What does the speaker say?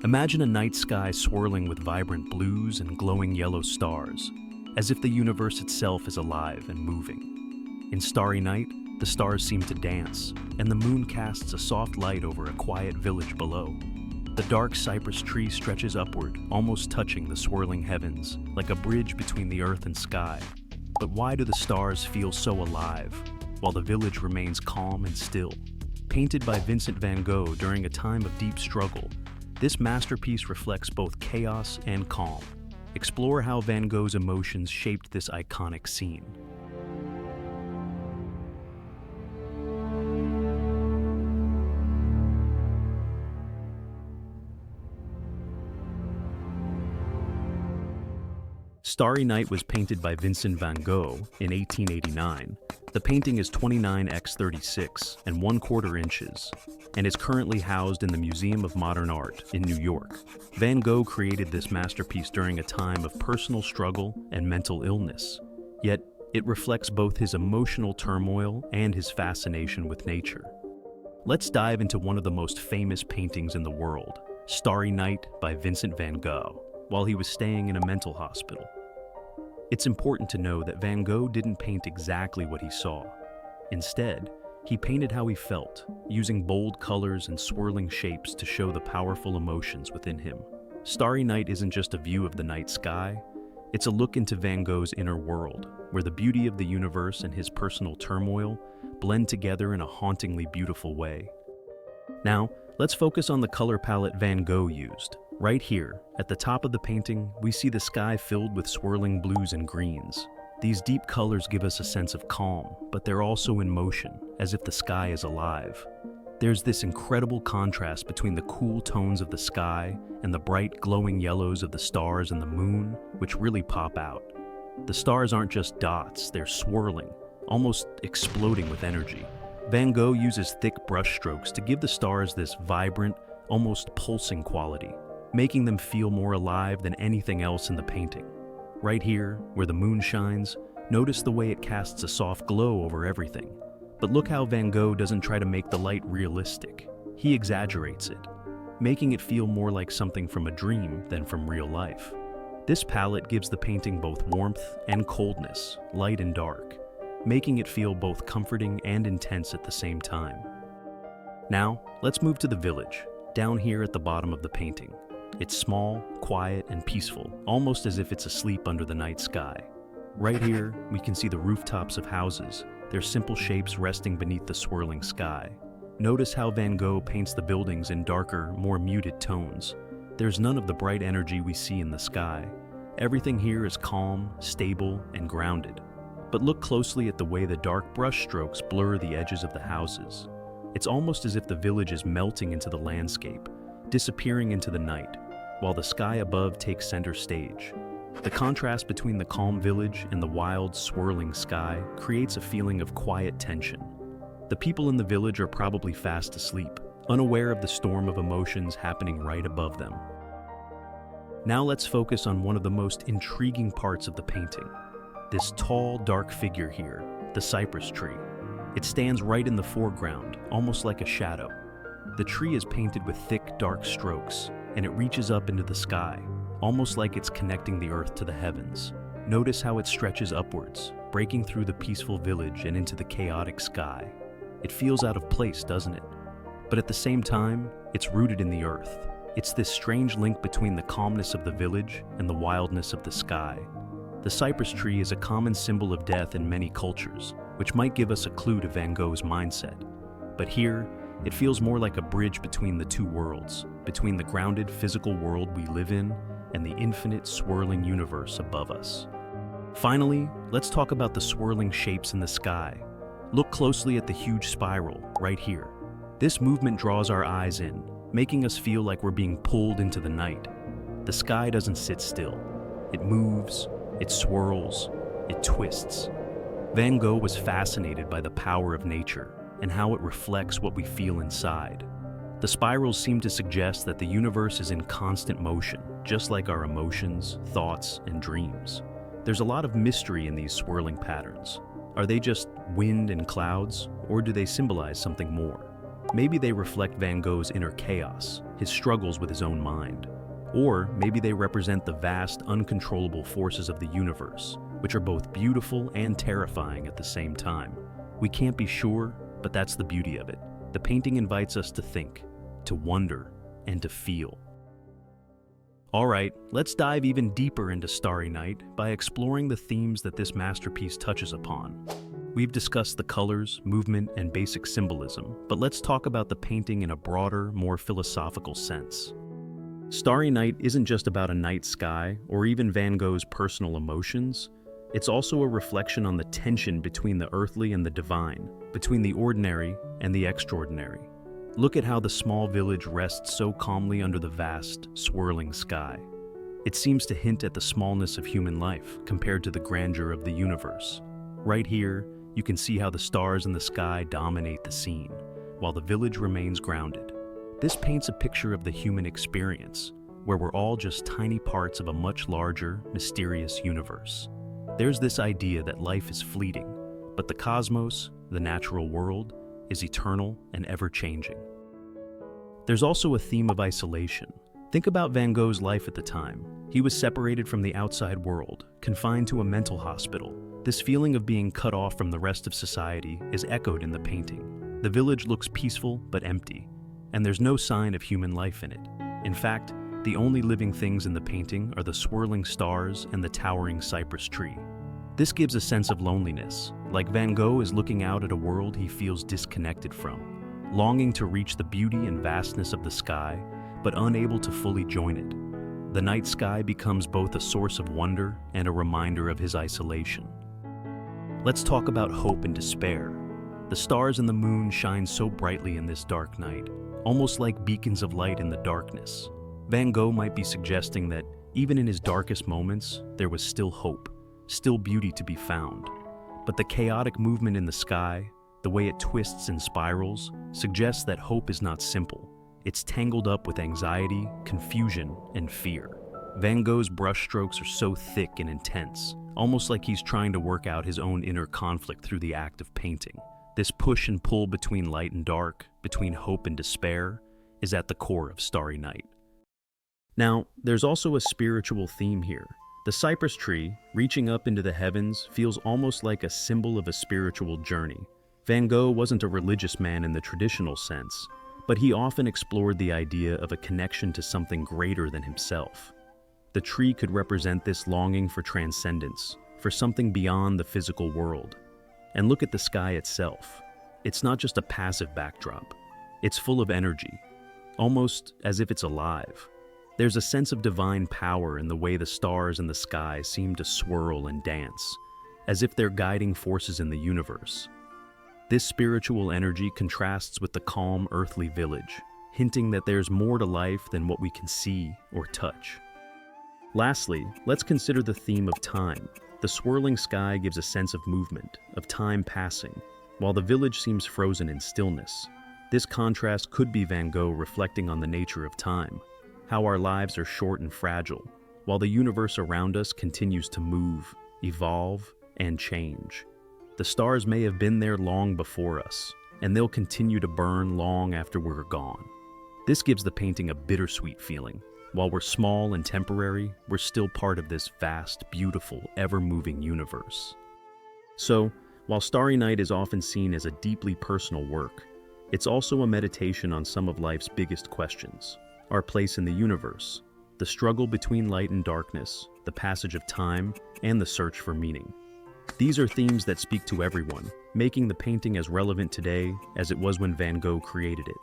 Imagine a night sky swirling with vibrant blues and glowing yellow stars, as if the universe itself is alive and moving. In Starry Night, the stars seem to dance, and the moon casts a soft light over a quiet village below. The dark cypress tree stretches upward, almost touching the swirling heavens, like a bridge between the earth and sky. But why do the stars feel so alive, while the village remains calm and still? Painted by Vincent van Gogh during a time of deep struggle, this masterpiece reflects both chaos and calm. Explore how Van Gogh's emotions shaped this iconic scene. Starry Night was painted by Vincent van Gogh in 1889. The painting is 29x36 and 1/4 inches and is currently housed in the Museum of Modern Art in New York. Van Gogh created this masterpiece during a time of personal struggle and mental illness, yet it reflects both his emotional turmoil and his fascination with nature. Let's dive into one of the most famous paintings in the world, Starry Night by Vincent van Gogh, while he was staying in a mental hospital. It's important to know that Van Gogh didn't paint exactly what he saw. Instead, he painted how he felt, using bold colors and swirling shapes to show the powerful emotions within him. Starry Night isn't just a view of the night sky, it's a look into Van Gogh's inner world, where the beauty of the universe and his personal turmoil blend together in a hauntingly beautiful way. Now, let's focus on the color palette Van Gogh used. Right here, at the top of the painting, we see the sky filled with swirling blues and greens. These deep colors give us a sense of calm, but they're also in motion, as if the sky is alive. There's this incredible contrast between the cool tones of the sky and the bright glowing yellows of the stars and the moon, which really pop out. The stars aren't just dots, they're swirling, almost exploding with energy. Van Gogh uses thick brushstrokes to give the stars this vibrant, almost pulsing quality, making them feel more alive than anything else in the painting. Right here, where the moon shines, notice the way it casts a soft glow over everything. But look how Van Gogh doesn't try to make the light realistic. He exaggerates it, making it feel more like something from a dream than from real life. This palette gives the painting both warmth and coldness, light and dark, making it feel both comforting and intense at the same time. Now, let's move to the village, down here at the bottom of the painting. It's small, quiet, and peaceful, almost as if it's asleep under the night sky. Right here, we can see the rooftops of houses, their simple shapes resting beneath the swirling sky. Notice how Van Gogh paints the buildings in darker, more muted tones. There's none of the bright energy we see in the sky. Everything here is calm, stable, and grounded. But look closely at the way the dark brush strokes blur the edges of the houses. It's almost as if the village is melting into the landscape, disappearing into the night, while the sky above takes center stage. The contrast between the calm village and the wild, swirling sky creates a feeling of quiet tension. The people in the village are probably fast asleep, unaware of the storm of emotions happening right above them. Now let's focus on one of the most intriguing parts of the painting. This tall, dark figure here, the cypress tree. It stands right in the foreground, almost like a shadow. The tree is painted with thick, dark strokes, and it reaches up into the sky, almost like it's connecting the earth to the heavens. Notice how it stretches upwards, breaking through the peaceful village and into the chaotic sky. It feels out of place, doesn't it? But at the same time, it's rooted in the earth. It's this strange link between the calmness of the village and the wildness of the sky. The cypress tree is a common symbol of death in many cultures, which might give us a clue to Van Gogh's mindset. But here, it feels more like a bridge between the two worlds, between the grounded physical world we live in and the infinite swirling universe above us. Finally, let's talk about the swirling shapes in the sky. Look closely at the huge spiral right here. This movement draws our eyes in, making us feel like we're being pulled into the night. The sky doesn't sit still. It moves, it swirls, it twists. Van Gogh was fascinated by the power of nature and how it reflects what we feel inside. The spirals seem to suggest that the universe is in constant motion, just like our emotions, thoughts, and dreams. There's a lot of mystery in these swirling patterns. Are they just wind and clouds, or do they symbolize something more? Maybe they reflect Van Gogh's inner chaos, his struggles with his own mind. Or maybe they represent the vast, uncontrollable forces of the universe, which are both beautiful and terrifying at the same time. We can't be sure, but that's the beauty of it. The painting invites us to think, to wonder, and to feel. All right, let's dive even deeper into Starry Night by exploring the themes that this masterpiece touches upon. We've discussed the colors, movement, and basic symbolism, but let's talk about the painting in a broader, more philosophical sense. Starry Night isn't just about a night sky or even Van Gogh's personal emotions. It's also a reflection on the tension between the earthly and the divine, between the ordinary and the extraordinary. Look at how the small village rests so calmly under the vast, swirling sky. It seems to hint at the smallness of human life compared to the grandeur of the universe. Right here, you can see how the stars in the sky dominate the scene, while the village remains grounded. This paints a picture of the human experience, where we're all just tiny parts of a much larger, mysterious universe. There's this idea that life is fleeting, but the cosmos, the natural world, is eternal and ever-changing. There's also a theme of isolation. Think about Van Gogh's life at the time. He was separated from the outside world, confined to a mental hospital. This feeling of being cut off from the rest of society is echoed in the painting. The village looks peaceful but empty, and there's no sign of human life in it. In fact, the only living things in the painting are the swirling stars and the towering cypress tree. This gives a sense of loneliness, like Van Gogh is looking out at a world he feels disconnected from, longing to reach the beauty and vastness of the sky, but unable to fully join it. The night sky becomes both a source of wonder and a reminder of his isolation. Let's talk about hope and despair. The stars and the moon shine so brightly in this dark night, almost like beacons of light in the darkness. Van Gogh might be suggesting that even in his darkest moments, there was still hope, still beauty to be found. But the chaotic movement in the sky, the way it twists and spirals, suggests that hope is not simple. It's tangled up with anxiety, confusion, and fear. Van Gogh's brushstrokes are so thick and intense, almost like he's trying to work out his own inner conflict through the act of painting. This push and pull between light and dark, between hope and despair, is at the core of Starry Night. Now, there's also a spiritual theme here. The cypress tree, reaching up into the heavens, feels almost like a symbol of a spiritual journey. Van Gogh wasn't a religious man in the traditional sense, but he often explored the idea of a connection to something greater than himself. The tree could represent this longing for transcendence, for something beyond the physical world. And look at the sky itself. It's not just a passive backdrop. It's full of energy, almost as if it's alive. There's a sense of divine power in the way the stars in the sky seem to swirl and dance, as if they're guiding forces in the universe. This spiritual energy contrasts with the calm earthly village, hinting that there's more to life than what we can see or touch. Lastly, let's consider the theme of time. The swirling sky gives a sense of movement, of time passing, while the village seems frozen in stillness. This contrast could be Van Gogh reflecting on the nature of time, how our lives are short and fragile, while the universe around us continues to move, evolve, and change. The stars may have been there long before us, and they'll continue to burn long after we're gone. This gives the painting a bittersweet feeling. While we're small and temporary, we're still part of this vast, beautiful, ever-moving universe. So, while Starry Night is often seen as a deeply personal work, it's also a meditation on some of life's biggest questions. Our place in the universe, the struggle between light and darkness, the passage of time, and the search for meaning. These are themes that speak to everyone, making the painting as relevant today as it was when Van Gogh created it.